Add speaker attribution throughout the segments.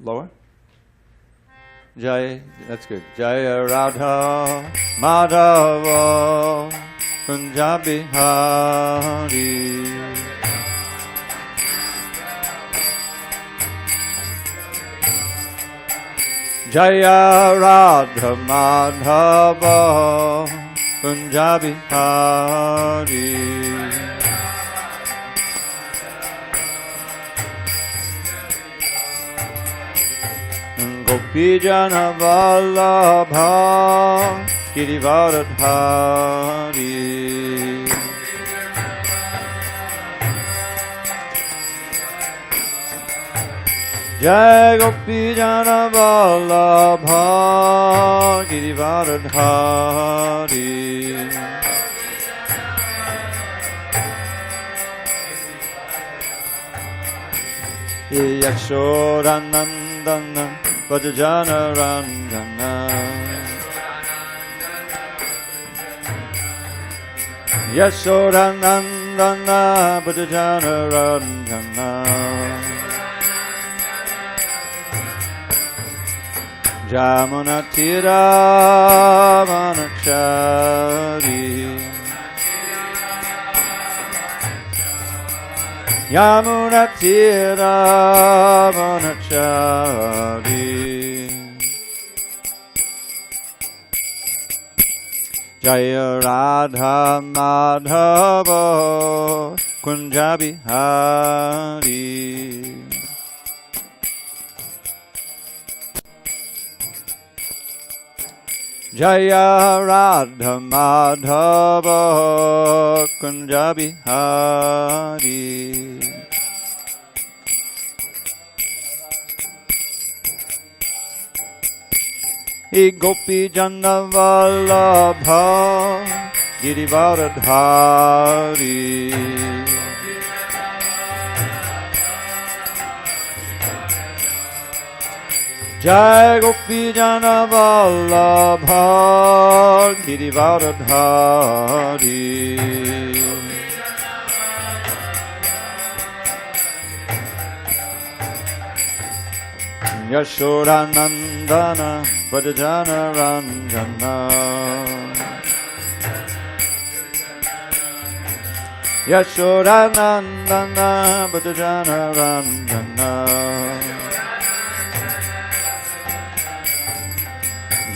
Speaker 1: lower. Jai, that's good. Jaya Radha Madhava Kunjabi Hari. Jaya Radha Madhava Kunjabi Hari. Gopijana Vallabha Girivaradhari. Jai Gopijana Vallabha Girivaradhari. Yashodanandana Vajjana Randana. Yashodanandana Vajjana Randana. Jamuna Tira Vanachari. Yamuna Tira Vanachari. Jaya Radha Madhava Kunjabi Hari. Jaya Radha Madhava Kunjabi Hari. Gopi Jana Vallabha Girivaradhari. Jai Gopi Jana Vallabha Girivaradhari. Yashodanandana Vajjana Randana. Yashodanandana Vajjana Randana.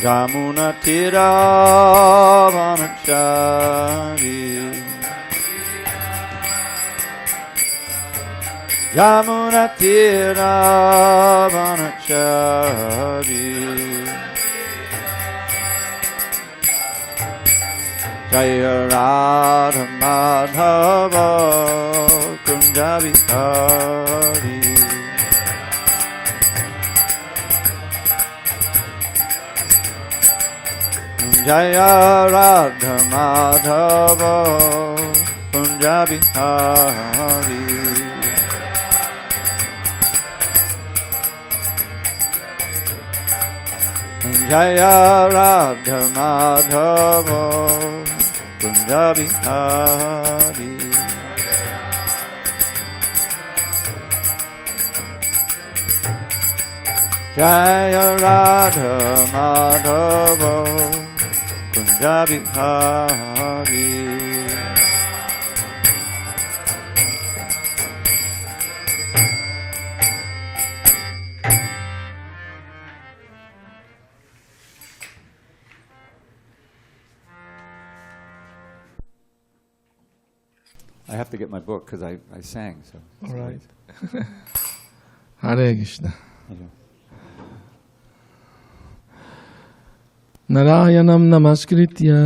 Speaker 1: Jamuna Tira Vanachari. Jamuna Tira Vanachari. Jaya Radha Madhava Kunjabi Hari. Jaya Radha Madhava Kunjabi Hari. Jaya Radha Madhava Kunjabi Hari. Jaya Radha Madhava Kunjabi Hari. I have to get my book because I sang. So
Speaker 2: all right. Hare Krishna. Narayanam Namaskritya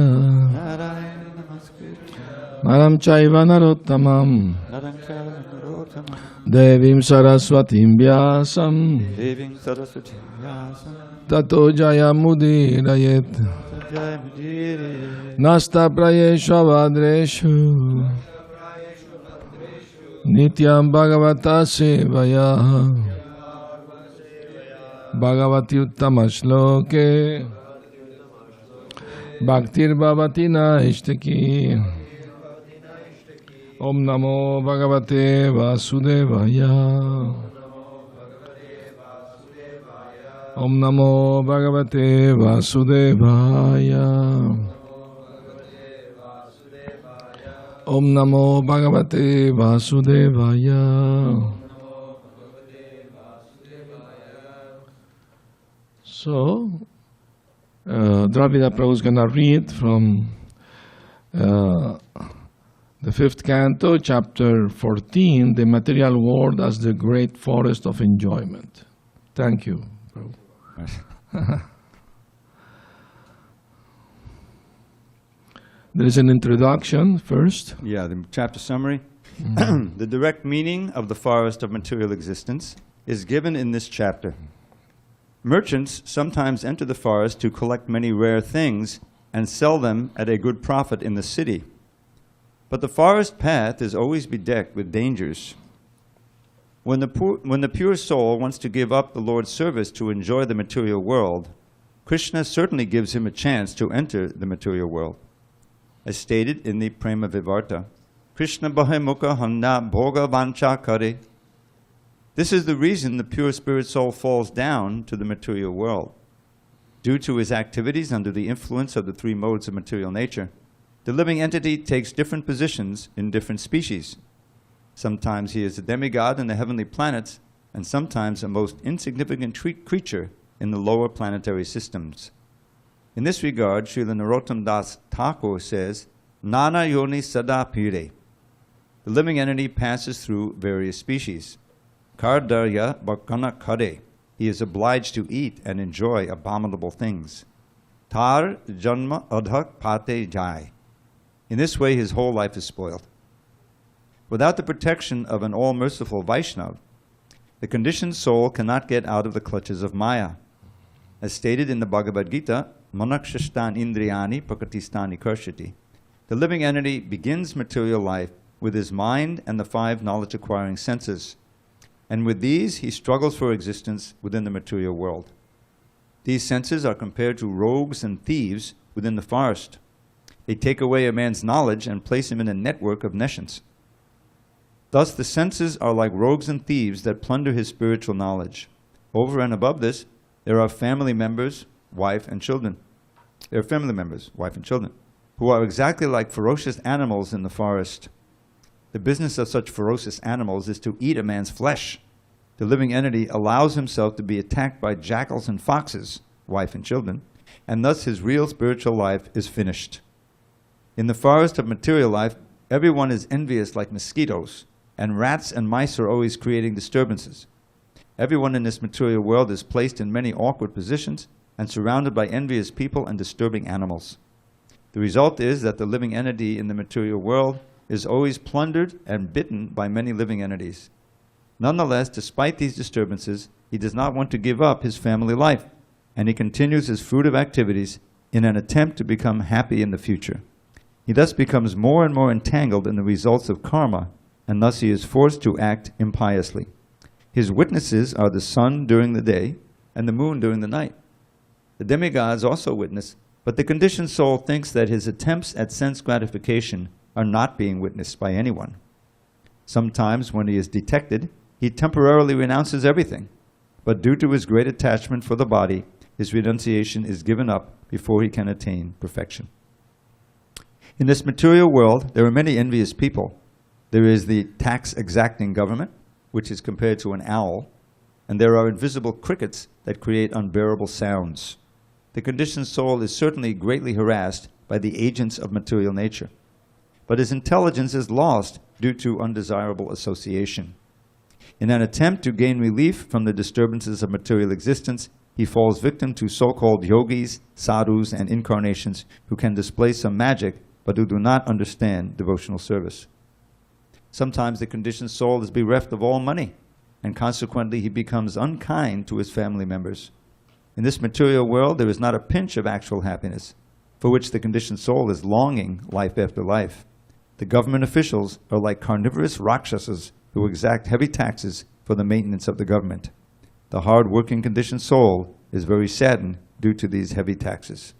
Speaker 2: Naram Chaiva Narottamam Devim Saraswatim Vyasam Tato Jayamudhirayet Nasta Prayesha Vadreshu Nityam Bhagavata Sevaya Bhagavati Uttama Shloke Bhaktir Bhavati Naishtaki Om Namo Bhagavate Vasudevaya Om Namo Bhagavate Vasudevaya. Om Namo Bhagavate Vasudevaya. So, Dravida Prabhu is going to read from the 5th canto, chapter 14, the material world as the great forest of enjoyment. Thank you, Prabhu. There is an introduction first.
Speaker 1: Yeah, the chapter summary. The direct meaning of the forest of material existence is given in this chapter. Merchants sometimes enter the forest to collect many rare things and sell them at a good profit in the city. But the forest path is always bedecked with dangers. When the pure soul wants to give up the Lord's service to enjoy the material world, Krishna certainly gives him a chance to enter the material world. As stated in the Prema Vivarta, Krishna Bahemukha Handa Bhoga Vancha Kare. This is the reason the pure spirit soul falls down to the material world. Due to his activities under the influence of the 3 modes of material nature, the living entity takes different positions in different species. Sometimes he is a demigod in the heavenly planets, and sometimes a most insignificant creature in the lower planetary systems. In this regard, Srila Narottam Das Thakur says, Nana Yoni Sada Pire. The living entity passes through various species. Kardarya Bhakana Kare. He is obliged to eat and enjoy abominable things. Tar Janma Adhak Pate Jai. In this way, his whole life is spoiled. Without the protection of an all-merciful Vaishnav, the conditioned soul cannot get out of the clutches of Maya. As stated in the Bhagavad Gita, Manakshastan Indriyani Prakatistani Karshati. The living entity begins material life with his mind and the 5 knowledge-acquiring senses, and with these he struggles for existence within the material world. These senses are compared to rogues and thieves within the forest. They take away a man's knowledge and place him in a network of nescience. Thus the senses are like rogues and thieves that plunder his spiritual knowledge. Over and above this, there are family members, wife and children. There are family members, wife and children, who are exactly like ferocious animals in the forest. The business of such ferocious animals is to eat a man's flesh. The living entity allows himself to be attacked by jackals and foxes, wife and children, and thus his real spiritual life is finished. In the forest of material life, everyone is envious like mosquitoes, and rats and mice are always creating disturbances. Everyone in this material world is placed in many awkward positions and surrounded by envious people and disturbing animals. The result is that the living entity in the material world is always plundered and bitten by many living entities. Nonetheless, despite these disturbances, he does not want to give up his family life, and he continues his fruitive activities in an attempt to become happy in the future. He thus becomes more and more entangled in the results of karma, and thus he is forced to act impiously. His witnesses are the sun during the day and the moon during the night. The demigods also witness, but the conditioned soul thinks that his attempts at sense gratification are not being witnessed by anyone. Sometimes when he is detected, he temporarily renounces everything, but due to his great attachment for the body, his renunciation is given up before he can attain perfection. In this material world, there are many envious people. There is the tax-exacting government, which is compared to an owl, and there are invisible crickets that create unbearable sounds. The conditioned soul is certainly greatly harassed by the agents of material nature, but his intelligence is lost due to undesirable association. In an attempt to gain relief from the disturbances of material existence, he falls victim to so-called yogis, sadhus, and incarnations who can display some magic, but who do not understand devotional service. Sometimes the conditioned soul is bereft of all money, and consequently he becomes unkind to his family members. In this material world, there is not a pinch of actual happiness, for which the conditioned soul is longing life after life. The government officials are like carnivorous rakshasas who exact heavy taxes for the maintenance of the government. The hard-working conditioned soul is very saddened due to these heavy taxes.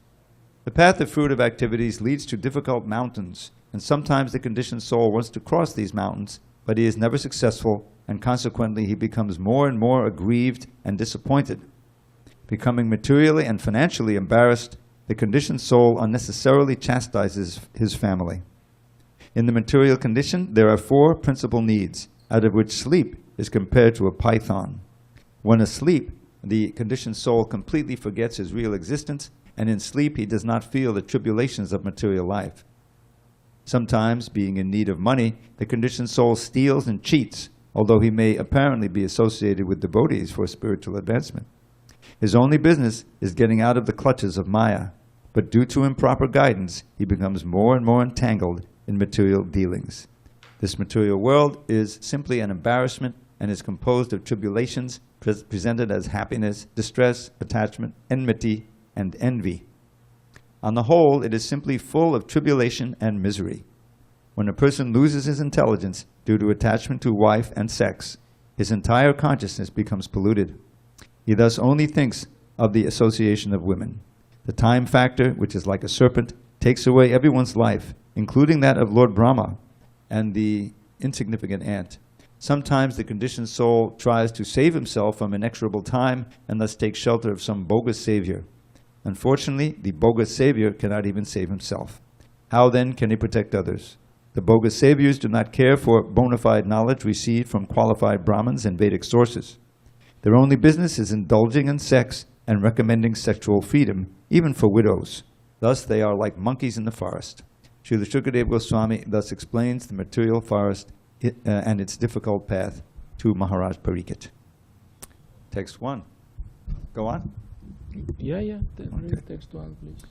Speaker 1: The path of fruitive activities leads to difficult mountains, and sometimes the conditioned soul wants to cross these mountains, but he is never successful, and consequently he becomes more and more aggrieved and disappointed. Becoming materially and financially embarrassed, the conditioned soul unnecessarily chastises his family. In the material condition, there are 4 principal needs, out of which sleep is compared to a python. When asleep, the conditioned soul completely forgets his real existence, and in sleep he does not feel the tribulations of material life. Sometimes, being in need of money, the conditioned soul steals and cheats, although he may apparently be associated with devotees for spiritual advancement. His only business is getting out of the clutches of Maya, but due to improper guidance, he becomes more and more entangled in material dealings. This material world is simply an embarrassment and is composed of tribulations presented as happiness, distress, attachment, enmity, and envy. On the whole, it is simply full of tribulation and misery. When a person loses his intelligence due to attachment to wife and sex, his entire consciousness becomes polluted. He thus only thinks of the association of women. The time factor, which is like a serpent, takes away everyone's life, including that of Lord Brahma and the insignificant ant. Sometimes the conditioned soul tries to save himself from inexorable time and thus takes shelter of some bogus savior. Unfortunately, the bogus savior cannot even save himself. How then can he protect others? The bogus saviors do not care for bona fide knowledge received from qualified Brahmins and Vedic sources. Their only business is indulging in sex and recommending sexual freedom, even for widows. Thus they are like monkeys in the forest. Srila Shukadeva Goswami thus explains the material forest and its difficult path to Maharaj Parikshit. Text 1. Go on.
Speaker 2: Yeah.
Speaker 1: Okay.
Speaker 2: Text 1, please.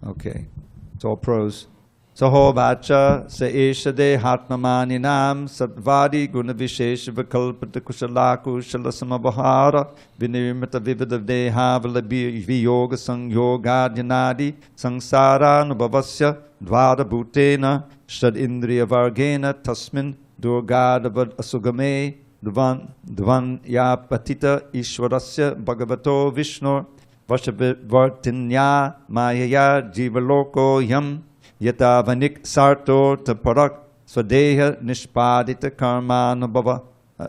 Speaker 1: Okay. It's all prose. Sahovacha sa esha dehatmamaninam satvadi guna vishesh vikalpata kushalaku shalasamabhara vinirmita vivida dehavala viyoga sangyogadyanadi sangsara nubhavasya dvada bhutena shad indriya vargena tasmin durgadavad asugame dvan yapatita ishwarasya bhagavato vishnur vashavartinya mayaya jivaloko yam Yata vanik sarto taparak swadeha nishpadita karmanabhava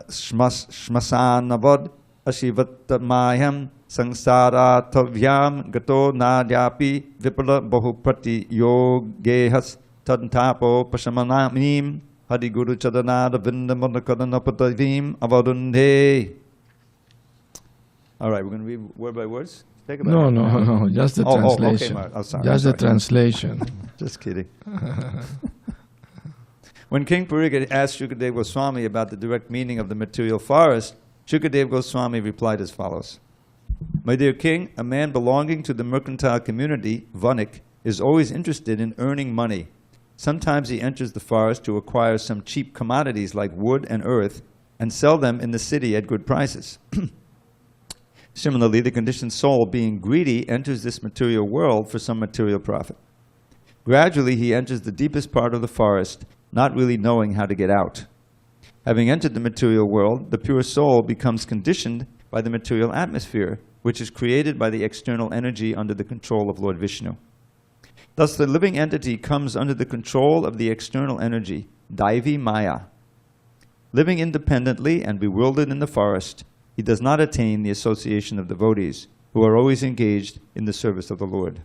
Speaker 1: shmasanavad ashivattamayam sangsara tavyam gato nadyapi vipala bahuprati yogehas tantapo pashamanamim hadiguru chadanada vindamanakadanapatavim avadunde. All right, we're going to read word by words. Take it
Speaker 2: No, just the translation.
Speaker 1: Okay, sorry,
Speaker 2: just the translation.
Speaker 1: Just kidding. When King Parikshit asked Shukadeva Goswami about the direct meaning of the material forest, Shukadeva Goswami replied as follows. My dear king, a man belonging to the mercantile community, Vanik, is always interested in earning money. Sometimes he enters the forest to acquire some cheap commodities like wood and earth and sell them in the city at good prices. Similarly, the conditioned soul, being greedy, enters this material world for some material profit. Gradually, he enters the deepest part of the forest, not really knowing how to get out. Having entered the material world, the pure soul becomes conditioned by the material atmosphere, which is created by the external energy under the control of Lord Vishnu. Thus, the living entity comes under the control of the external energy, Daivi Maya. Living independently and bewildered in the forest, he does not attain the association of devotees, who are always engaged in the service of the Lord.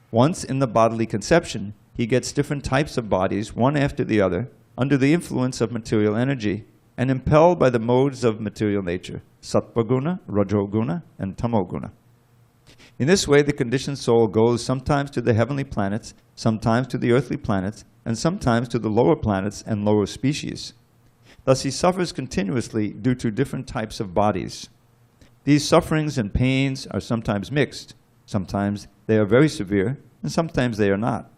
Speaker 1: Once in the bodily conception, he gets different types of bodies, one after the other, under the influence of material energy, and impelled by the modes of material nature, Sattva-guna, Rajoguna, and Tamoguna. In this way, the conditioned soul goes sometimes to the heavenly planets, sometimes to the earthly planets, and sometimes to the lower planets and lower species. Thus he suffers continuously due to different types of bodies. These sufferings and pains are sometimes mixed. Sometimes they are very severe, and sometimes they are not.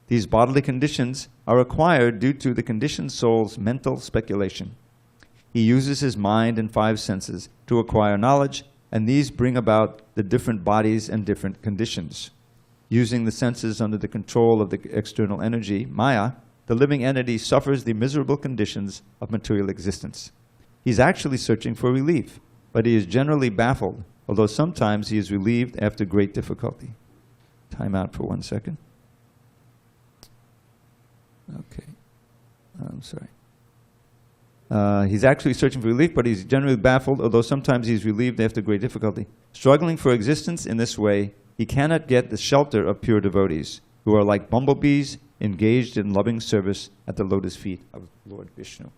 Speaker 1: These bodily conditions are acquired due to the conditioned soul's mental speculation. He uses his mind and 5 senses to acquire knowledge, and these bring about the different bodies and different conditions. Using the senses under the control of the external energy, Maya, the living entity suffers the miserable conditions of material existence. He's actually searching for relief, but he is generally baffled, although sometimes he is relieved after great difficulty. Time out for 1 second. Okay. I'm sorry. He's actually searching for relief, but he's generally baffled, although sometimes he's relieved after great difficulty. Struggling for existence in this way, he cannot get the shelter of pure devotees, who are like bumblebees engaged in loving service at the lotus feet of Lord Vishnu.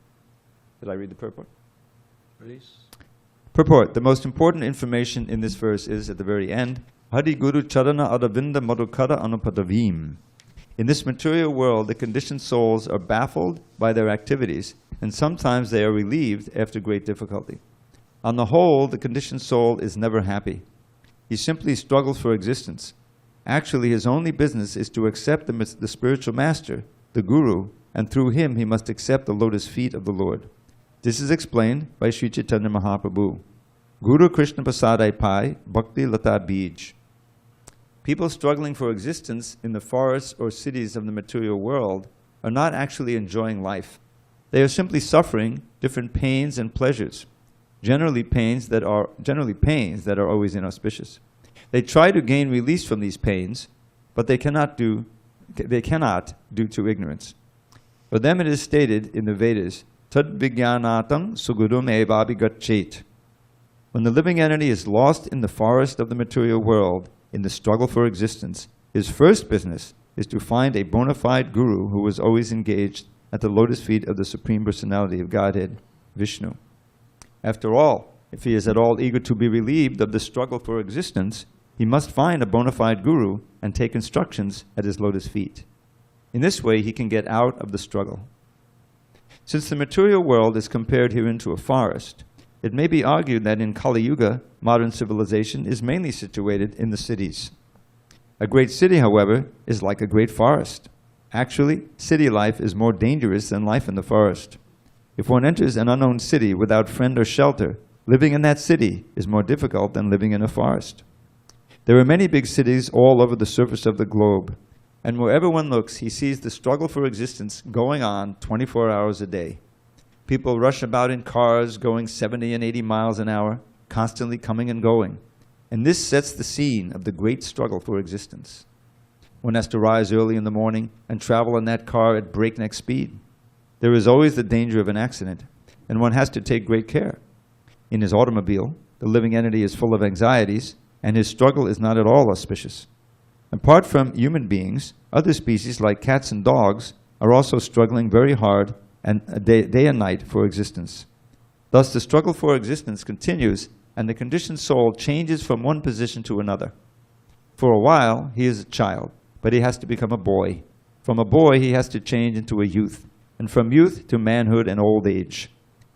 Speaker 1: Did I read the purport?
Speaker 2: Please.
Speaker 1: Purport. The most important information in this verse is, at the very end, Hari Guru Charana Adavinda Madhukara Anupadavim. In this material world, the conditioned souls are baffled by their activities, and sometimes they are relieved after great difficulty. On the whole, the conditioned soul is never happy. He simply struggles for existence. Actually, his only business is to accept the spiritual master, the Guru, and through him he must accept the lotus feet of the Lord. This is explained by Sri Chaitanya Mahaprabhu. Guru Krishna Prasadai Pai Bhakti Lata Bij. People struggling for existence in the forests or cities of the material world are not actually enjoying life. They are simply suffering different pains and pleasures, generally pains that are always inauspicious. They try to gain release from these pains, but they cannot due to ignorance. For them it is stated in the Vedas, Tad Vijnanatam Sugurum Evabhigachet. When the living entity is lost in the forest of the material world, in the struggle for existence, his first business is to find a bona fide guru who is always engaged at the lotus feet of the Supreme Personality of Godhead, Vishnu. After all, if he is at all eager to be relieved of the struggle for existence, he must find a bona fide guru and take instructions at his lotus feet. In this way, he can get out of the struggle. Since the material world is compared herein to a forest, it may be argued that in Kali Yuga, modern civilization is mainly situated in the cities. A great city, however, is like a great forest. Actually, city life is more dangerous than life in the forest. If one enters an unknown city without friend or shelter, living in that city is more difficult than living in a forest. There are many big cities all over the surface of the globe, and wherever one looks, he sees the struggle for existence going on 24 hours a day. People rush about in cars going 70 and 80 miles an hour, constantly coming and going. And this sets the scene of the great struggle for existence. One has to rise early in the morning and travel in that car at breakneck speed. There is always the danger of an accident, and one has to take great care. In his automobile, the living entity is full of anxieties, and his struggle is not at all auspicious. Apart from human beings, other species like cats and dogs are also struggling very hard and day and night for existence. Thus, the struggle for existence continues, and the conditioned soul changes from one position to another. For a while, he is a child, but he has to become a boy. From a boy, he has to change into a youth, and from youth to manhood and old age.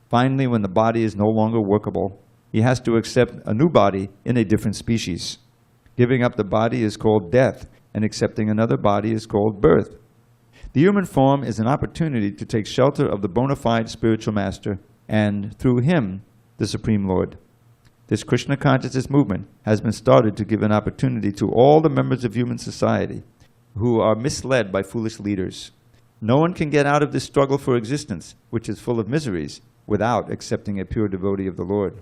Speaker 1: Finally, when the body is no longer workable, he has to accept a new body in a different species. Giving up the body is called death, and accepting another body is called birth. The human form is an opportunity to take shelter of the bona fide spiritual master, and through him, the Supreme Lord. This Krishna consciousness movement has been started to give an opportunity to all the members of human society who are misled by foolish leaders. No one can get out of this struggle for existence, which is full of miseries, without accepting a pure devotee of the Lord.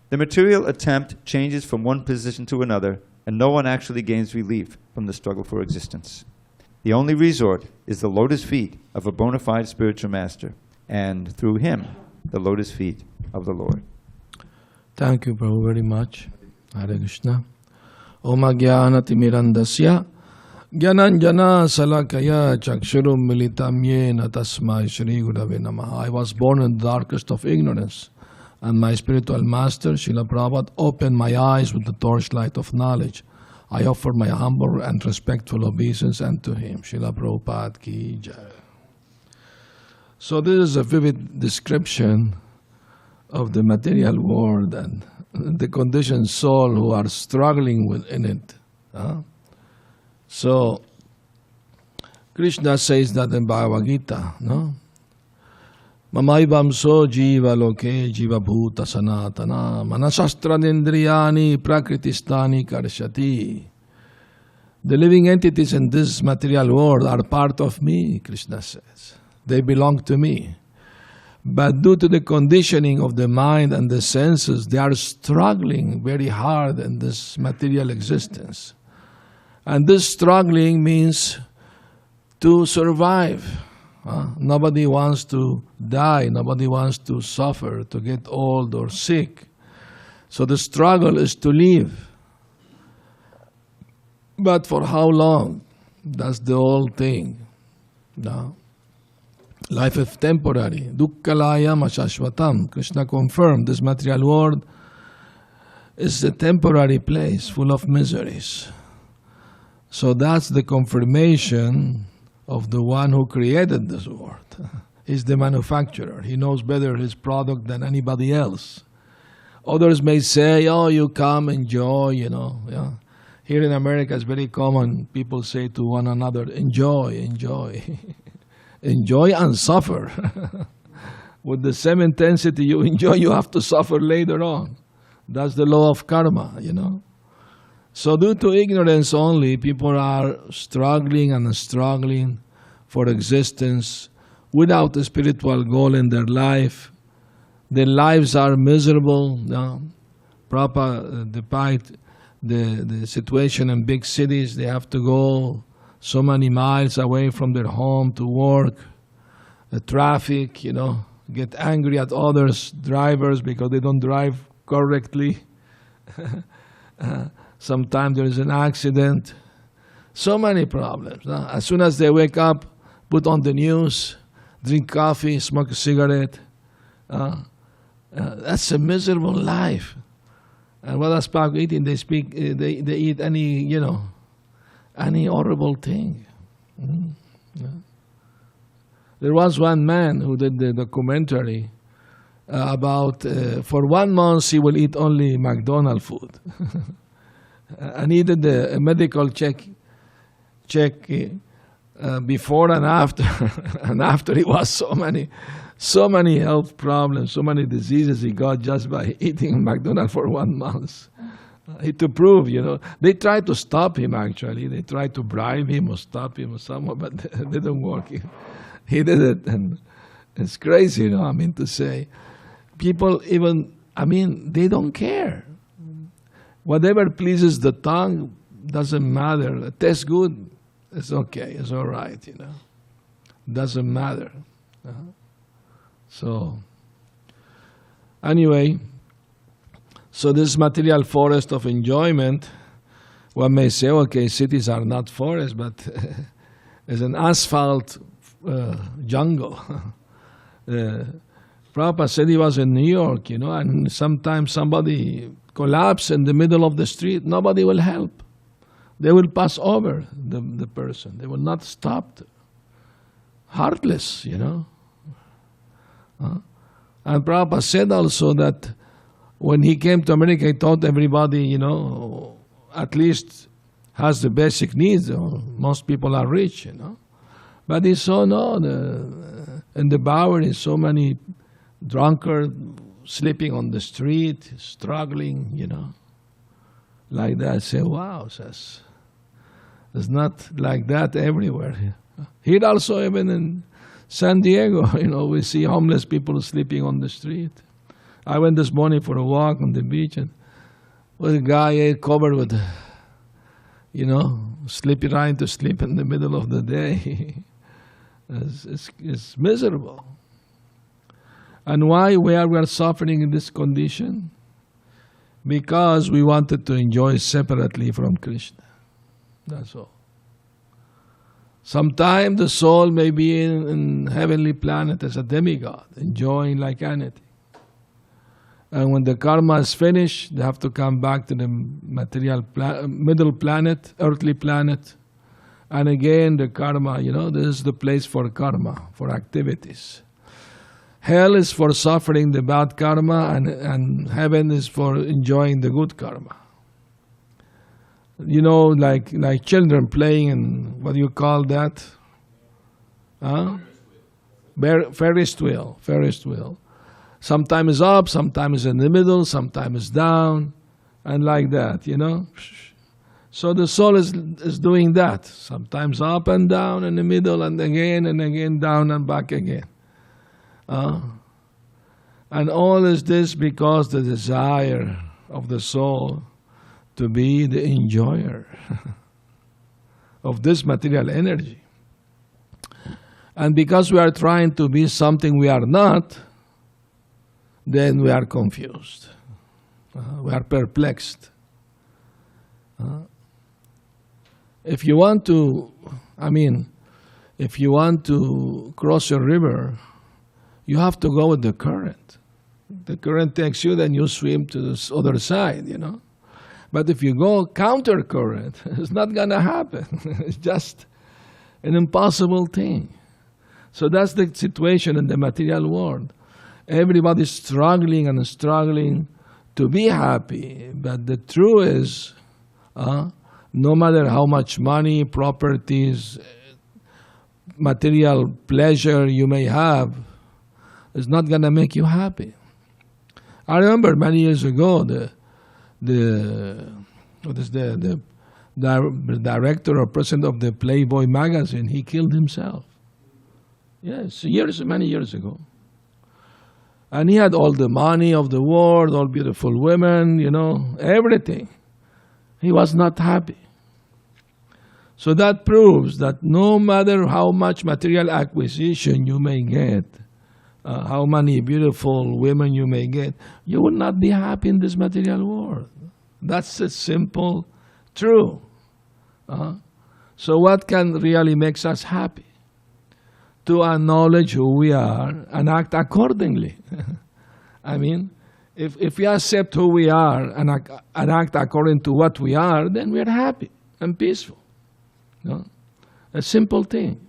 Speaker 1: The material attempt changes from one position to another, and no one actually gains relief from the struggle for existence. The only resort is the lotus feet of a bona fide spiritual master, and through him, the lotus feet of the Lord.
Speaker 2: Thank you, Prabhu, very much. Hare Krishna. Om Jnana Timirandasya Jnananjana Salakaya Chakshurum Militam Yena Tasmai Shri Gurave Namaha. I was born in the darkest of ignorance, and my spiritual master, Srila Prabhupada, opened my eyes with the torchlight of knowledge. I offer my humble and respectful obeisance unto him. Srila Prabhupada ki jai. So this is a vivid description of the material world and the conditioned soul who are struggling within it. So Krishna says that in Bhagavad Gita, no? Mamaibamso jiva loke jiva bhuta sanatana manasastranindriyani prakritistani karshati. The living entities in this material world are part of me, Krishna says. They belong to me. But due to the conditioning of the mind and the senses, they are struggling very hard in this material existence. And this struggling means to survive. Nobody wants to die. Nobody wants to suffer, to get old or sick. So the struggle is to live. But for how long? That's the whole thing. No? Life is temporary. Dukkhalayam ashashvatam. Krishna confirmed this material world is a temporary place full of miseries. So that's the confirmation of the one who created this world. He's the manufacturer. He knows better his product than anybody else. Others may say, oh, you come, enjoy, Yeah. Here in America, it's very common. People say to one another, enjoy, enjoy. Enjoy and suffer. With the same intensity you enjoy, you have to suffer later on. That's the law of karma, So due to ignorance only, people are struggling and struggling for existence without a spiritual goal in their life. Their lives are miserable. Despite the situation in big cities, they have to go so many miles away from their home to work. The traffic, get angry at others, drivers, because they don't drive correctly. Sometimes there is an accident. So many problems. As soon as they wake up, put on the news, drink coffee, smoke a cigarette. That's a miserable life. And what does Pac eating? They eat any horrible thing. Yeah. There was one man who did the documentary about for 1 month he will eat only McDonald's food. And he did a medical check before and after. And after he was so many health problems, so many diseases he got just by eating McDonald's for 1 month. To prove, they tried to stop him actually. They tried to bribe him or stop him or somewhat, but it didn't work. He did it, and it's crazy, to say. People they don't care. Whatever pleases the tongue doesn't matter. It tastes good, it's okay, it's all right, Doesn't matter. So, anyway, so this material forest of enjoyment, one may say, okay, cities are not forests, but it's an asphalt jungle. Prabhupada said he was in New York, and sometimes somebody collapses in the middle of the street, nobody will help. They will pass over the person. They will not stop. Heartless, And Prabhupada said also that when he came to America, he thought everybody, at least has the basic needs. Most people are rich, But he saw, in the Bowery, so many drunkards sleeping on the street, struggling, Like that. I say, wow, it's not like that everywhere. Here also, even in San Diego, we see homeless people sleeping on the street. I went this morning for a walk on the beach, and with a guy covered with, trying to sleep in the middle of the day. It's miserable. And why we are suffering in this condition? Because we wanted to enjoy separately from Krishna. That's all. Sometimes the soul may be in heavenly planet as a demigod, enjoying like anything. And when the karma is finished, they have to come back to the material middle planet, earthly planet. And again, the karma, this is the place for karma, for activities. Hell is for suffering the bad karma, and heaven is for enjoying the good karma. Like children playing in, what do you call that? Ferris wheel. Sometimes it's up, sometimes in the middle, sometimes down, and like that, So the soul is doing that. Sometimes up and down, in the middle, and again, down and back again. And all is this because the desire of the soul to be the enjoyer of this material energy. And because we are trying to be something we are not, then we are confused. We are perplexed. If you want to cross a river, you have to go with the current. The current takes you, then you swim to the other side, But if you go counter current, it's not going to happen. It's just an impossible thing. So that's the situation in the material world. Everybody's struggling and struggling to be happy. But the truth is, no matter how much money, properties, material pleasure you may have, it's not going to make you happy. I remember many years ago, the director or president of the Playboy magazine, he killed himself. Yes, many years ago. And he had all the money of the world, all beautiful women, everything. He was not happy. So that proves that no matter how much material acquisition you may get, how many beautiful women you may get, you will not be happy in this material world. That's a simple truth. So what can really make us happy? To acknowledge who we are and act accordingly. If we accept who we are and act according to what we are, then we are happy and peaceful. A simple thing.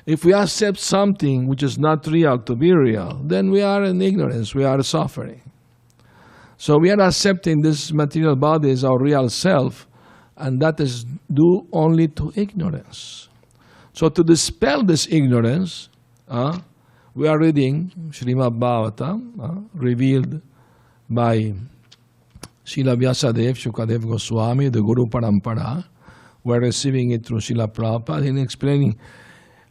Speaker 2: If we accept something which is not real to be real, then we are in ignorance, we are suffering. So we are accepting this material body as our real self, and that is due only to ignorance. So to dispel this ignorance, we are reading Srimad Bhagavatam, revealed by Srila Vyasadeva, Shukadev Goswami, the Guru Parampara. We are receiving it through Srila Prabhupada and explaining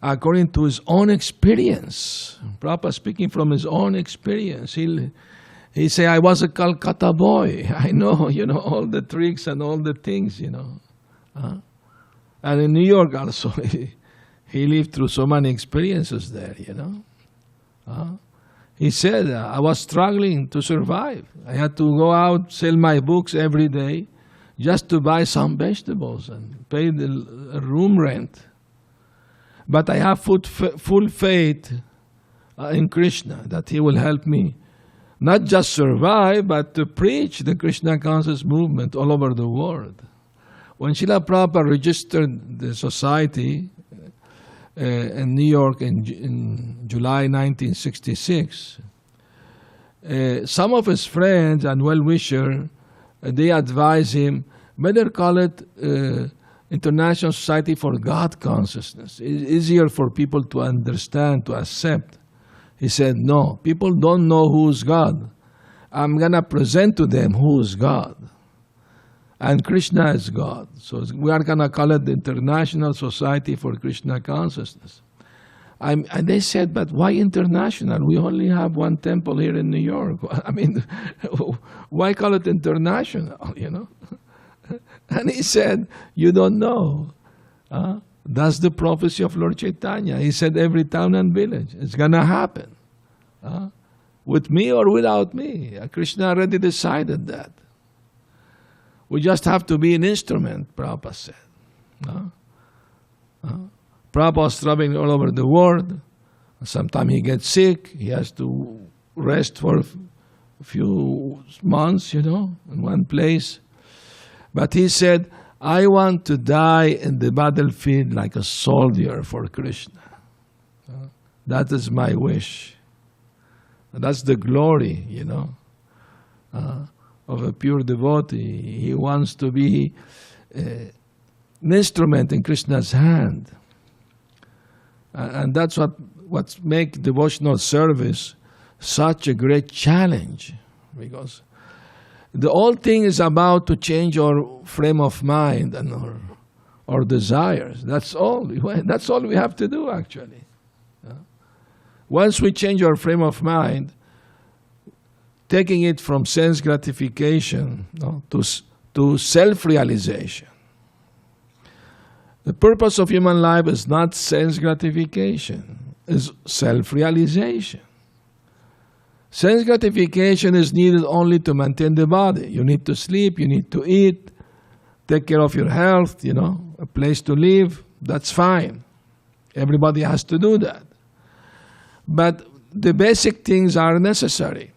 Speaker 2: according to his own experience. Prabhupada speaking from his own experience. He say, I was a Calcutta boy. I know, all the tricks and all the things, And in New York also, he lived through so many experiences there, He said, I was struggling to survive. I had to go out, sell my books every day just to buy some vegetables and pay the room rent. But I have full faith in Krishna that he will help me not just survive, but to preach the Krishna conscious movement all over the world. When Srila Prabhupada registered the society in New York in July 1966, some of his friends and well-wishers, they advised him, better call it International Society for God Consciousness. It's easier for people to understand, to accept. He said, no, people don't know who's God. I'm going to present to them who's God. And Krishna is God. So we are going to call it the International Society for Krishna Consciousness. And they said, but why international? We only have one temple here in New York. Why call it international, And he said, you don't know. That's the prophecy of Lord Chaitanya. He said every town and village, it's going to happen. With me or without me. Krishna already decided that. We just have to be an instrument, Prabhupada said. Prabhupada was traveling all over the world. Sometimes he gets sick. He has to rest for a few months, in one place. But he said, I want to die in the battlefield like a soldier for Krishna. That is my wish. That's the glory, of a pure devotee. He wants to be an instrument in Krishna's hand. And that's what makes devotional service such a great challenge. Because the whole thing is about to change our frame of mind and our desires. That's all. That's all we have to do, actually. Once we change our frame of mind, taking it from sense gratification to self-realization. The purpose of human life is not sense gratification, it's self-realization. Sense gratification is needed only to maintain the body. You need to sleep, you need to eat, take care of your health, a place to live. That's fine. Everybody has to do that. But the basic things are necessary,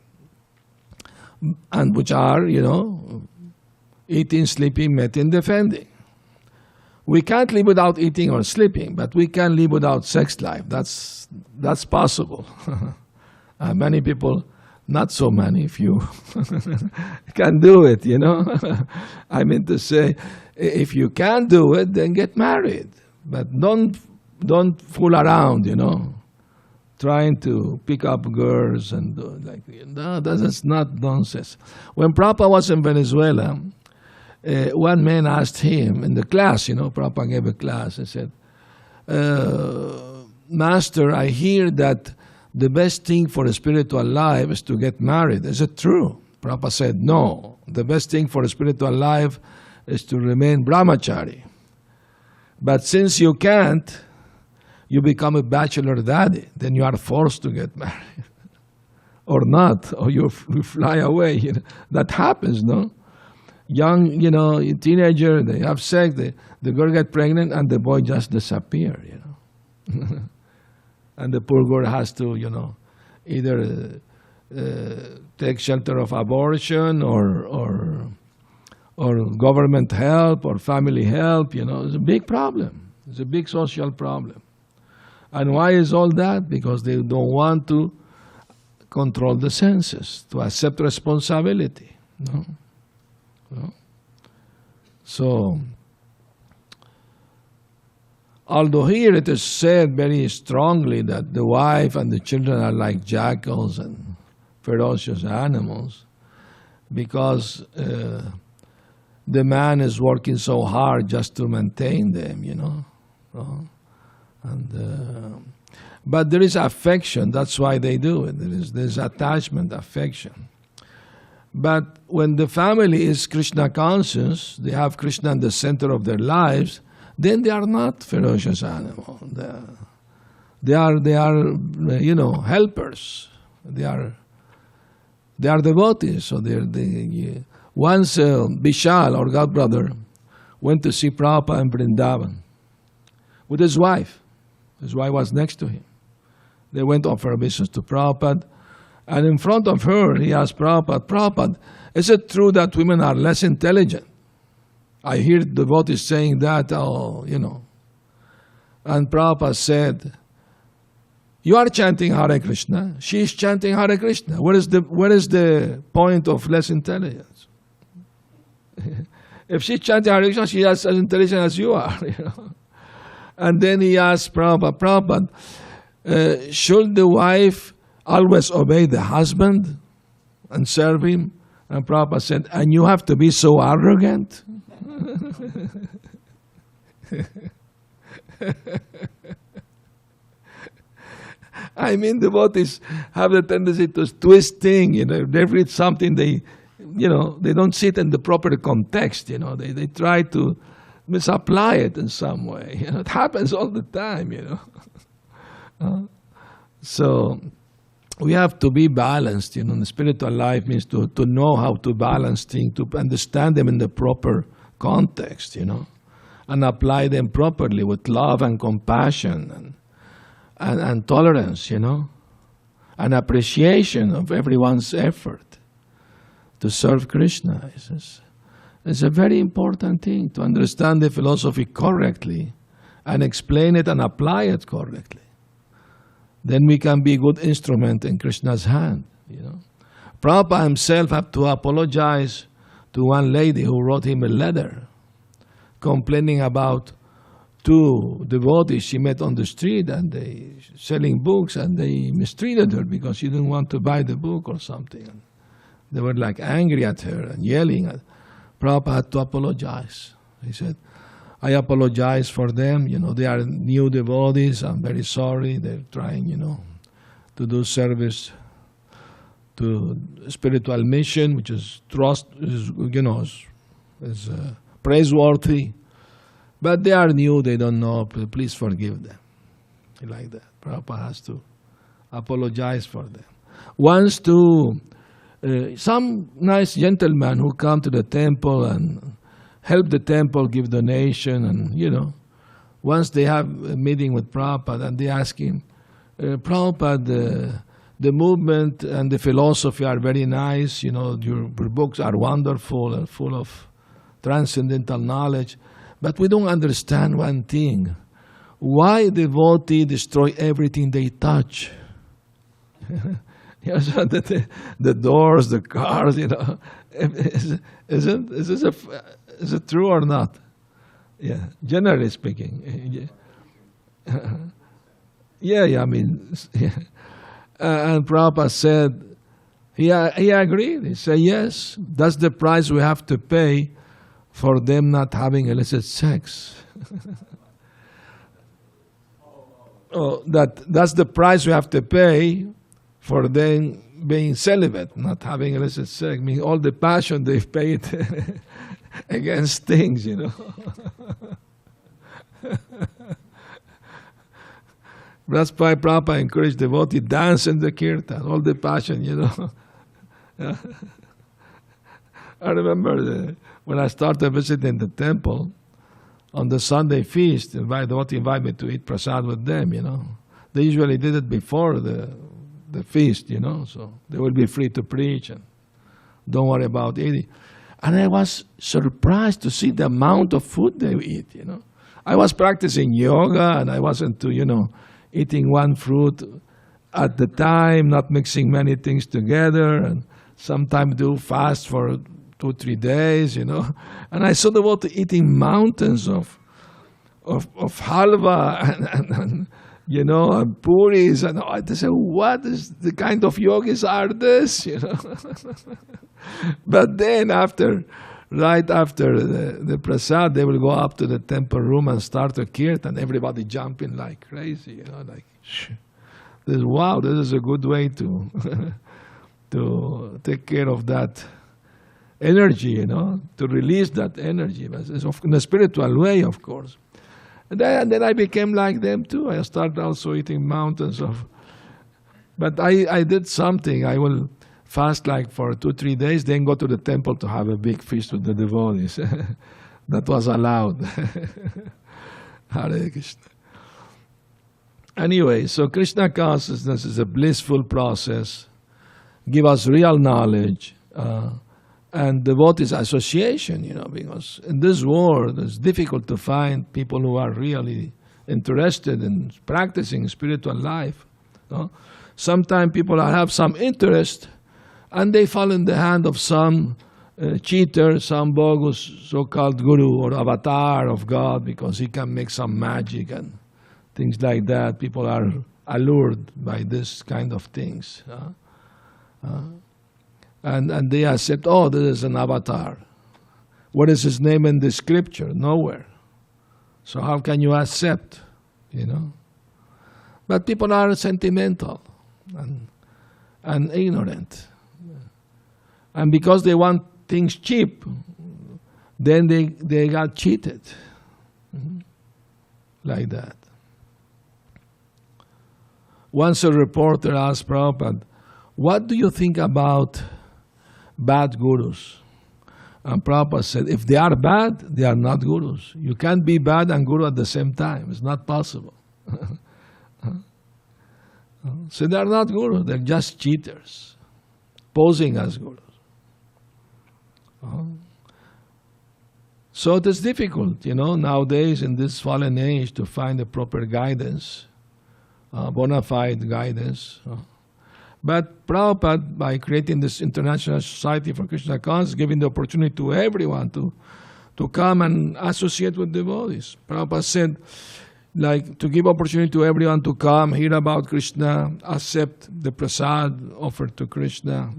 Speaker 2: and which are, eating, sleeping, mating, defending. We can't live without eating or sleeping, but we can live without sex life. That's possible. Many people, not so many, few, can do it, I mean to say, if you can't do it, then get married. But don't fool around, trying to pick up girls and that's not nonsense. When Prabhupada was in Venezuela, one man asked him in the class, Prabhupada gave a class, and said, Master, I hear that the best thing for a spiritual life is to get married. Is it true? Prabhupada said, no. The best thing for a spiritual life is to remain brahmachari. But since you can't, you become a bachelor daddy. Then you are forced to get married. Or not, or you fly away. That happens, no? Young, teenager, they have sex, the girl get pregnant, and the boy just disappear, And the poor girl has to, either take shelter of abortion or government help or family help. It's a big problem. It's a big social problem. And why is all that? Because they don't want to control the senses, to accept responsibility. No? So, although here it is said very strongly that the wife and the children are like jackals and ferocious animals, because the man is working so hard just to maintain them, but there is affection. That's why they do it. There's attachment, affection. But when the family is Krishna conscious, they have Krishna in the center of their lives, then they are not ferocious animals. They are helpers. They are devotees. So once Vishal, our godbrother, went to see Prabhupada in Vrindavan with his wife. His wife was next to him. They went to offer obeisance to Prabhupada, and in front of her, he asked Prabhupada, is it true that women are less intelligent? I hear devotees saying that, And Prabhupada said, you are chanting Hare Krishna, she is chanting Hare Krishna. Where is the point of less intelligence? If she's chanting Hare Krishna, she is as intelligent as you are. And then he asked Prabhupada, should the wife always obey the husband and serve him? And Prabhupada said, and you have to be so arrogant? I mean, devotees have the tendency to twist things. They read something, they don't see it in the proper context. They try to misapply it in some way. It happens all the time. So we have to be balanced. The spiritual life means to know how to balance things, to understand them in the proper context, and apply them properly with love and compassion and tolerance, and appreciation of everyone's effort to serve Krishna. It's a very important thing to understand the philosophy correctly and explain it and apply it correctly. Then we can be a good instrument in Krishna's hand. Prabhupada himself had to apologize to one lady who wrote him a letter complaining about two devotees she met on the street, and they selling books, and they mistreated her because she didn't want to buy the book or something. And they were like angry at her and yelling at her. Prabhupada had to apologize. He said, I apologize for them. They are new devotees. I'm very sorry. They're trying, to do service to spiritual mission, which is trust, is praiseworthy. But they are new, they don't know, please forgive them. Like that. Prabhupada has to apologize for them. Once to some nice gentleman who come to the temple and help the temple, give donation, and once they have a meeting with Prabhupada and they ask him, Prabhupada, the movement and the philosophy are very nice, your books are wonderful and full of transcendental knowledge, but we don't understand one thing. Why devotee destroy everything they touch? So the doors, the cars, is it true or not? Yeah, generally speaking. Yeah, I mean, and Prabhupada said, he agreed. He said, yes, that's the price we have to pay for them not having illicit sex. That's the price we have to pay for them being celibate, not having illicit sex. I mean, all the passion they've paid against things, That's why Prabhupada encouraged devotee dance in the kirtan, all the passion, I remember when I started visiting the temple, on the Sunday feast, the devotee invited me to eat prasad with them, They usually did it before the feast, so they will be free to preach and don't worry about eating. And I was surprised to see the amount of food they eat, I was practicing yoga and I wasn't eating one fruit at the time, not mixing many things together, and sometimes do fast for 2-3 days, And I saw the devotee eating mountains of halva and and puris, and I said, what is the kind of yogis are this, But then right after the prasad, they will go up to the temple room and start a kirtan, everybody jumping like crazy, wow, this is a good way to to take care of that energy, to release that energy, in a spiritual way, of course. And then I became like them too. I started also eating mountains of, but I did something. I will fast like for 2-3 days, then go to the temple to have a big feast with the devotees. That was allowed. Hare Krishna. Anyway, so Krishna consciousness is a blissful process. Give us real knowledge. And devotees association, because in this world it's difficult to find people who are really interested in practicing spiritual life. Sometimes people have some interest and they fall in the hand of some cheater, some bogus so-called guru or avatar of God because he can make some magic and things like that. People are allured by this kind of things. And they accept, this is an avatar. What is his name in the scripture? Nowhere. So how can you accept, But people are sentimental and ignorant. And because they want things cheap, then they got cheated. Like that. Once a reporter asked Prabhupada, what do you think about bad gurus? And Prabhupada said, if they are bad, they are not gurus. You can't be bad and guru at the same time. It's not possible. So they are not gurus. They're just cheaters, posing as gurus. So it is difficult, nowadays in this fallen age to find the proper guidance, bona fide guidance. But Prabhupada, by creating this International Society for Krishna Consciousness, giving the opportunity to everyone to come and associate with devotees. Prabhupada said, to give opportunity to everyone to come, hear about Krishna, accept the prasad offered to Krishna,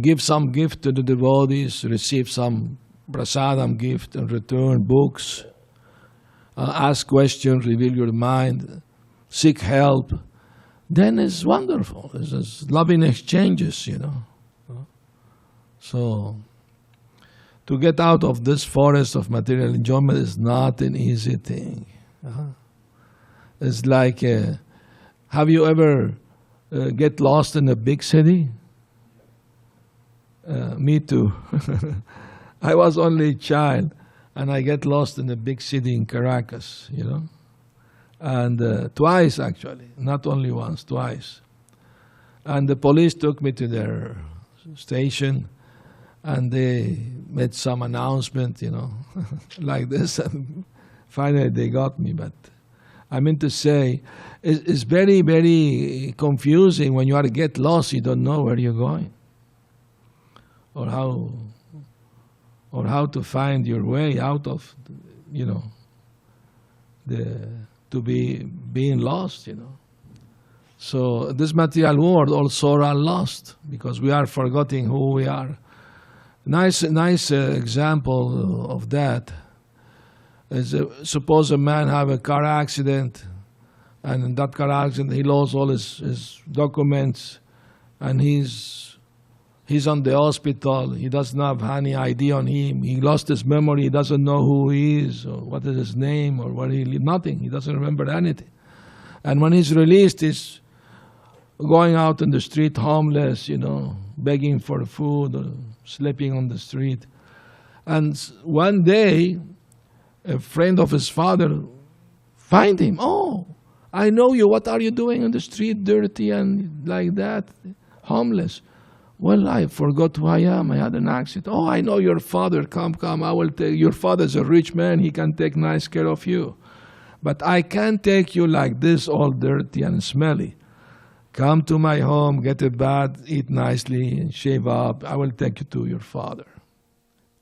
Speaker 2: Give some gift to the devotees, receive some prasadam gift in return, books, ask questions, reveal your mind, seek help. Then it's wonderful. It's loving exchanges, So to get out of this forest of material enjoyment is not an easy thing. It's like, have you ever get lost in a big city? Me too. I was only a child, and I get lost in a big city in Caracas, you know, and twice actually, not only once, twice. And the police took me to their station, and they made some announcement, you know, like this, and finally they got me. But I mean to say, it's very, very confusing when you are get lost. You don't know where you're going, or how to find your way out of, you know, being lost, you know. So this material world also are lost because we are forgetting who we are. Nice example of that is suppose a man have a car accident, and in that car accident he lost all his documents, and he's on the hospital. He doesn't have any ID on him. He lost his memory. He doesn't know who he is or what is his name or where he lives. Nothing. He doesn't remember anything. And when he's released, he's going out in the street homeless, you know, begging for food or sleeping on the street. And one day, a friend of his father find him. Oh, I know you. What are you doing on the street, dirty and like that, homeless? Well, I forgot who I am. I had an accident. Oh, I know your father. Come. I will take. Your father's a rich man. He can take nice care of you. But I can't take you like this, all dirty and smelly. Come to my home, get a bath, eat nicely, and shave up. I will take you to your father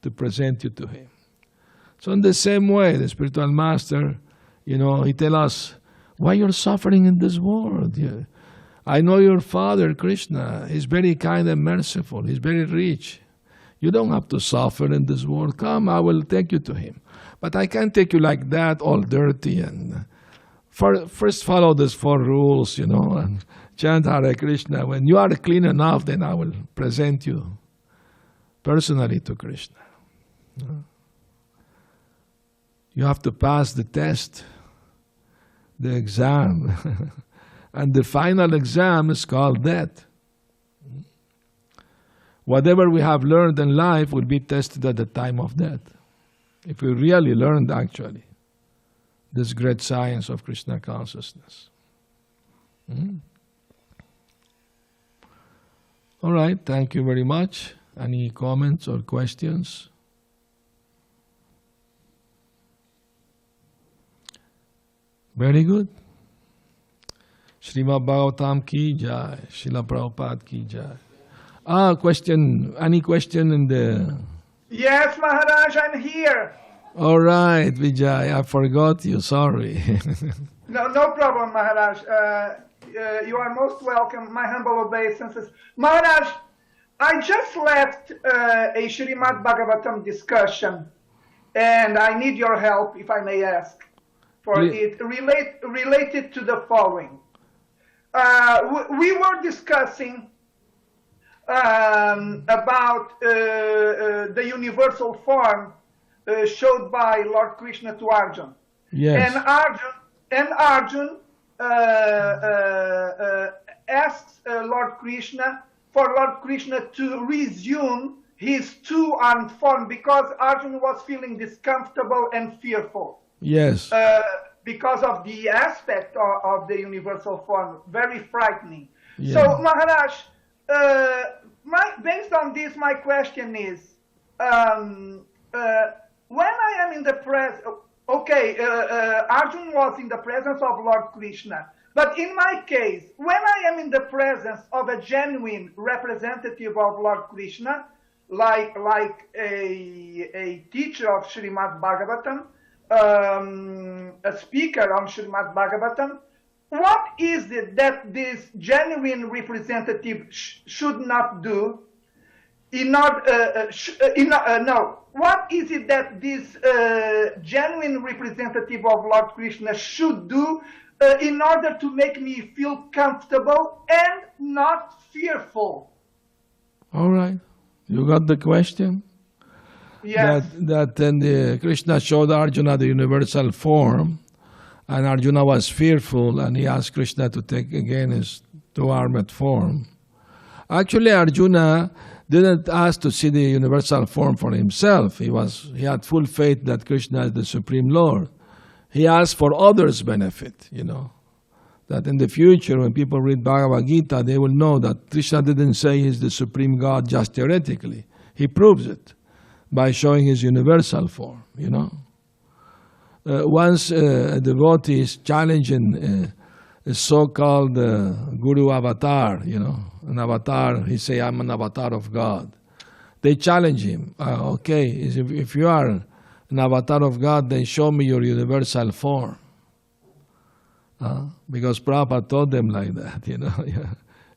Speaker 2: to present you to him. So in the same way, the spiritual master, you know, he tells us, why you're suffering in this world? I know your father, Krishna. He's very kind and merciful. He's very rich. You don't have to suffer in this world. Come, I will take you to him. But I can't take you like that, all dirty. And first follow these 4 rules, you know, and chant Hare Krishna. When you are clean enough, then I will present you personally to Krishna. You have to pass the test, the exam. And the final exam is called death. Whatever we have learned in life will be tested at the time of death. If we really learned actually this great science of Krishna consciousness. All right, thank you very much. Any comments or questions? Very good. Srimad Bhagavatam ki jai, Srila Prabhupada ki jai. Question, any question in the...
Speaker 3: Yes, Maharaj, I'm here.
Speaker 2: All right, Vijay, I forgot you, sorry.
Speaker 3: No problem, Maharaj. You are most welcome, my humble obeisances. Maharaj, I just left a Srimad Bhagavatam discussion, and I need your help, if I may ask, for it related to the following. We were discussing about the universal form showed by Lord Krishna to Arjuna.
Speaker 2: Yes.
Speaker 3: And Arjuna asks Lord Krishna for Lord Krishna to resume his 2-armed form because Arjuna was feeling discomfortable and fearful.
Speaker 2: Yes.
Speaker 3: Because of the aspect of the universal form, very frightening.
Speaker 2: Yeah.
Speaker 3: So, Maharaj, based on this, my question is, when I am in the presence, Arjuna was in the presence of Lord Krishna, but in my case, when I am in the presence of a genuine representative of Lord Krishna, like a teacher of Srimad Bhagavatam, a speaker on Srimad Bhagavatam, what is it that this genuine representative should not do? What is it that this genuine representative of Lord Krishna should do in order to make me feel comfortable and not fearful?
Speaker 2: All right. You got the question?
Speaker 3: Yes.
Speaker 2: that then Krishna showed Arjuna the universal form, and Arjuna was fearful, and he asked Krishna to take again his two-armed form. Actually, Arjuna didn't ask to see the universal form for himself. He had full faith that Krishna is the Supreme Lord. He asked for others' benefit, that in the future when people read Bhagavad Gita, they will know that Krishna didn't say he's the Supreme God just theoretically. He proves it by showing his universal form, Once a devotee is challenging a so-called guru avatar, an avatar, he say, I'm an avatar of God. They challenge him. Okay, if you are an avatar of God, then show me your universal form. Because Prabhupada told them like that,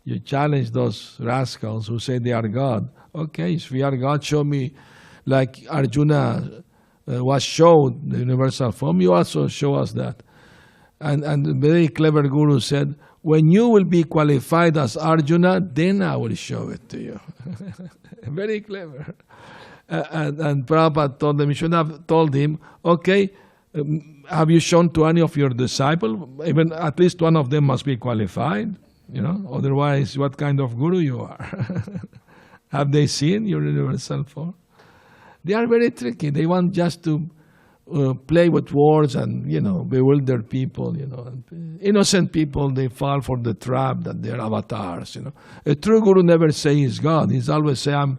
Speaker 2: You challenge those rascals who say they are God. Okay, if we are God, show me, like Arjuna was showed the universal form, you also show us that. And the very clever guru said, when you will be qualified as Arjuna, then I will show it to you. Very clever. And Prabhupada told them, you should have told him, okay, have you shown to any of your disciples? Even at least one of them must be qualified, otherwise what kind of guru you are? Have they seen your universal form? They are very tricky. They want just to play with words and, bewilder people, Innocent people, they fall for the trap that they're avatars, A true guru never say he's God. He's always say, I'm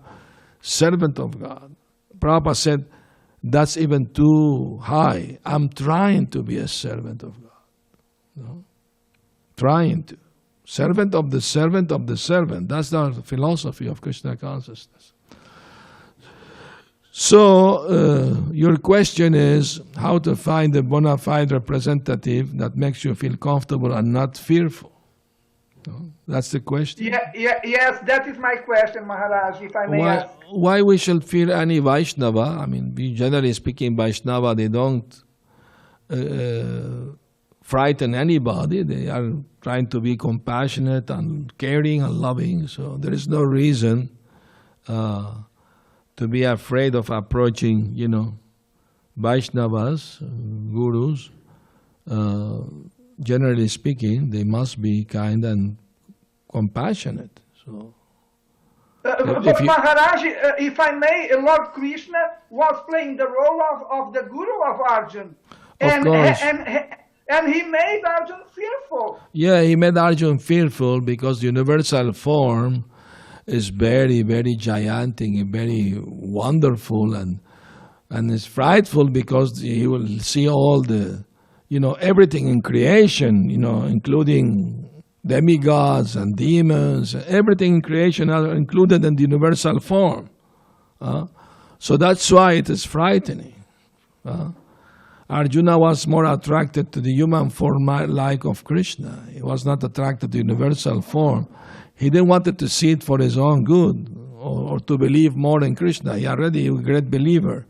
Speaker 2: servant of God. Prabhupada said, that's even too high. I'm trying to be a servant of God. Trying to. Servant of the servant of the servant. That's the philosophy of Krishna consciousness. So, your question is how to find a bona fide representative that makes you feel comfortable and not fearful. That's the question.
Speaker 3: Yes, that is my question, Maharaj, if I may ask.
Speaker 2: Why we should fear any Vaishnava? I mean, generally speaking, Vaishnava, they don't frighten anybody. They are trying to be compassionate and caring and loving. So there is no reason to be afraid of approaching, Vaishnavas, gurus. Generally speaking, they must be kind and compassionate. So,
Speaker 3: but Maharaj, if I may, Lord Krishna was playing the role of the guru of Arjuna.
Speaker 2: Of course.
Speaker 3: And he made Arjuna fearful.
Speaker 2: Yeah, he made Arjuna fearful because the universal form is very, very gigantic, very wonderful, and it's frightful because he will see all the, everything in creation, including demigods and demons, everything in creation are included in the universal form. So that's why it is frightening. Arjuna was more attracted to the human form like of Krishna. He was not attracted to the universal form. He didn't want to see it for his own good or to believe more in Krishna. He already was a great believer.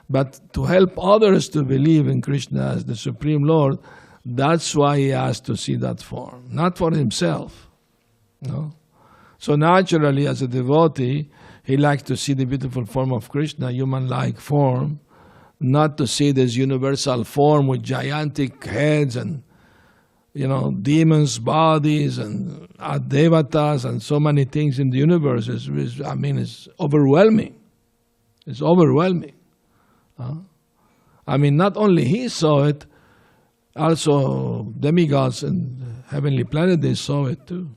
Speaker 2: But to help others to believe in Krishna as the Supreme Lord, that's why he asked to see that form, not for himself. So naturally, as a devotee, he likes to see the beautiful form of Krishna, human-like form, not to see this universal form with gigantic heads and, demons' bodies and devatas and so many things in the universe. It's overwhelming. It's overwhelming. Not only he saw it, also demigods and heavenly planet, they saw it too.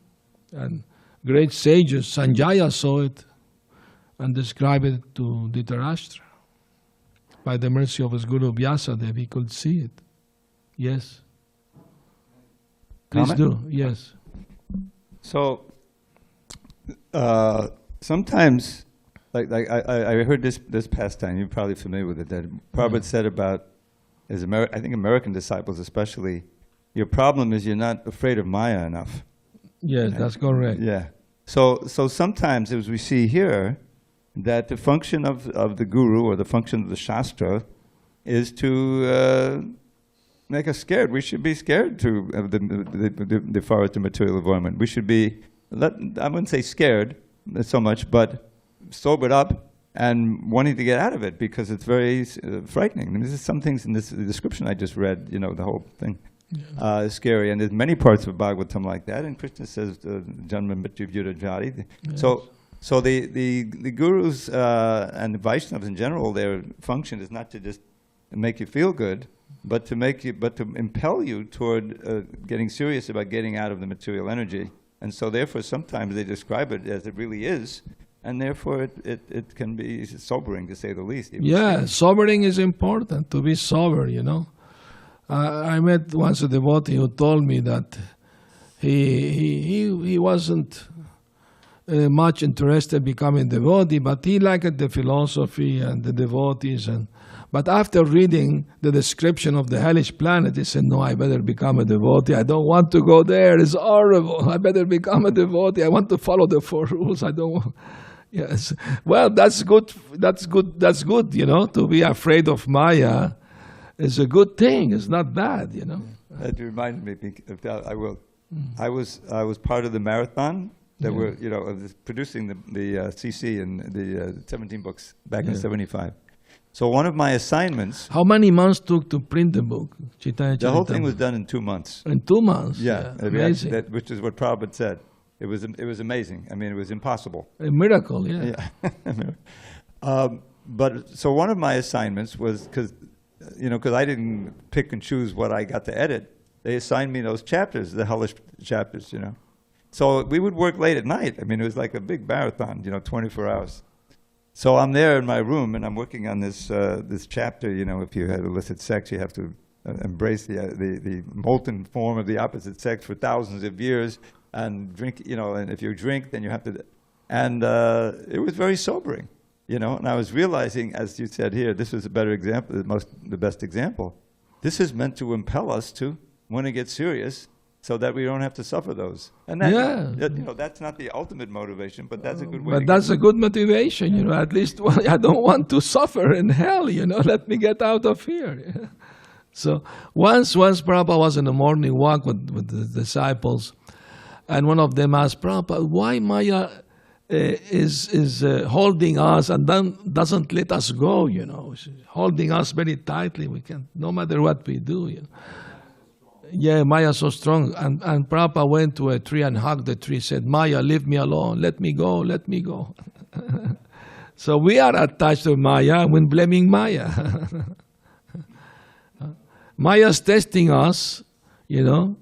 Speaker 2: And great sages, Sanjaya saw it and described it to Dhritarashtra. By the mercy of his Guru Vyasadeva, he could see it. Yes. Please do. Yes.
Speaker 1: So, sometimes, like I heard this pastime, you're probably familiar with it, that Prabhupada said about, I think American disciples especially, your problem is you're not afraid of Maya enough.
Speaker 2: Yes, that's correct.
Speaker 1: Yeah. So sometimes, as we see here, that the function of the guru or the function of the shastra is to make us scared. We should be scared of the forest of material environment. We should be, I wouldn't say scared so much, but sobered up and wanting to get out of it because it's very frightening. I mean, this is some things in this description I just read, you know, the whole thing is scary. And there's many parts of Bhagavatam like that. And Krishna says, Janma Mrityu Vyura Jari. So the gurus and the Vaishnavas in general, their function is not to just make you feel good, but to impel you toward getting serious about getting out of the material energy. And so therefore sometimes they describe it as it really is, and therefore it can be sobering, to say the least.
Speaker 2: Yeah, sobering is important, to be sober, you know. I met once a devotee who told me that he wasn't much interested in becoming devotee, but he liked the philosophy and the devotees. But after reading the description of the hellish planet, he said, no, I better become a devotee. I don't want to go there. It's horrible. I better become a devotee. I want to follow the 4 rules. I don't want... Yes. Well, that's good. That's good, you know. To be afraid of Maya is a good thing. It's not bad, you know.
Speaker 1: That reminded me of that. I will. I was part of the marathon that were, you know, producing the CC and the 17 books back in '75. So one of my assignments...
Speaker 2: How many months took to print the book?
Speaker 1: The whole thing was done in 2 months.
Speaker 2: In 2 months?
Speaker 1: Yeah.
Speaker 2: Amazing.
Speaker 1: Which is what Prabhupada said. It was amazing. I mean, it was impossible.
Speaker 2: A miracle, yeah.
Speaker 1: But so one of my assignments was, because I didn't pick and choose what I got to edit, they assigned me those chapters, the hellish chapters, you know. So we would work late at night. I mean, it was like a big marathon, you know, 24 hours. So I'm there in my room, and I'm working on this this chapter. You know, if you have illicit sex, you have to embrace the molten form of the opposite sex for thousands of years, and drink. You know, and if you drink, then you have to. And it was very sobering, you know. And I was realizing, as you said here, this was a better example, the best example. This is meant to impel us to want to get serious, so that we don't have to suffer those. And that, you know, that's not the ultimate motivation, but that's a good way.
Speaker 2: But that's a good motivation, you know. At least I don't want to suffer in hell, you know. Let me get out of here. So once Prabhupada was in the morning walk with the disciples, and one of them asked Prabhupada, why Maya is holding us and then doesn't let us go, you know. She's holding us very tightly. We can, no matter what we do, you know. Yeah, Maya is so strong. And Prabhupada went to a tree and hugged the tree, said, Maya, leave me alone. Let me go, let me go. So we are attached to Maya when blaming Maya. Maya is testing us, you know,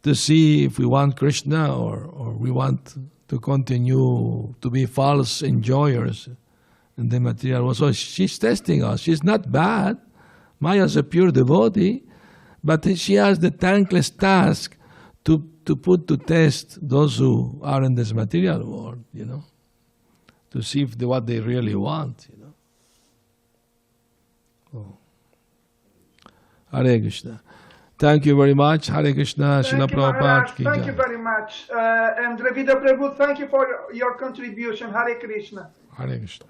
Speaker 2: to see if we want Krishna or we want to continue to be false enjoyers in the material world. So she's testing us. She's not bad. Maya is a pure devotee. But she has the thankless task to put to test those who are in this material world, you know, to see if what they really want, you know. Oh. Hare Krishna. Thank you very much. Hare Krishna. Srila Prabhupada ki
Speaker 3: Thank
Speaker 2: jai.
Speaker 3: you very much. And Ravida Prabhu, thank you for your contribution. Hare Krishna.
Speaker 2: Hare Krishna.